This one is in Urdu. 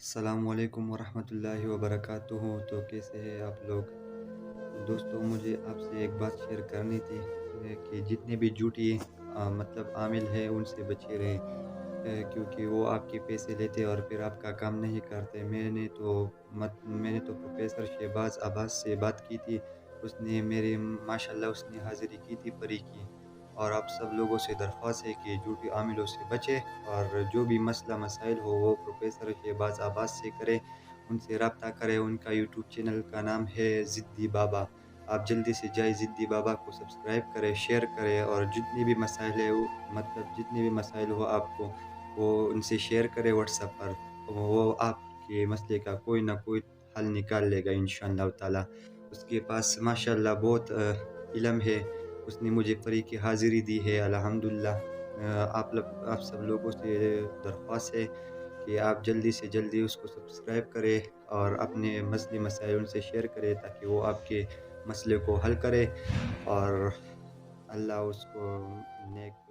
السلام علیکم ورحمۃ اللہ وبرکاتہ۔ تو کیسے ہیں آپ لوگ؟ دوستوں، مجھے آپ سے ایک بات شیئر کرنی تھی کہ جتنے بھی جھوٹی مطلب عامل ہیں ان سے بچے رہیں، کیونکہ وہ آپ کے پیسے لیتے اور پھر آپ کا کام نہیں کرتے۔ میں نے تو پروفیسر شہباز عباس سے بات کی تھی، اس نے میرے ماشاءاللہ اس نے حاضری کی تھی پری کی، اور آپ سب لوگوں سے درخواست ہے کہ جھوٹی عاملوں سے بچے، اور جو بھی مسئلہ مسائل ہو وہ پروفیسر شہباز عباس سے کرے، ان سے رابطہ کرے۔ ان کا یوٹیوب چینل کا نام ہے ضدی بابا، آپ جلدی سے جائے ضدی بابا کو سبسکرائب کرے، شیئر کرے، اور جتنے بھی مسائل ہے مطلب جتنے بھی مسائل ہو آپ کو وہ ان سے شیئر کرے واٹس ایپ پر، وہ آپ کے مسئلے کا کوئی نہ کوئی حل نکال لے گا انشاءاللہ تعالی۔ اس کے پاس ماشاءاللہ بہت علم ہے، اس نے مجھے فری کی حاضری دی ہے الحمدللہ۔ آپ سب لوگوں سے درخواست ہے کہ آپ جلدی سے جلدی اس کو سبسکرائب کرے اور اپنے مسئلے مسائل ان سے شیئر کرے، تاکہ وہ آپ کے مسئلے کو حل کرے، اور اللہ اس کو نیک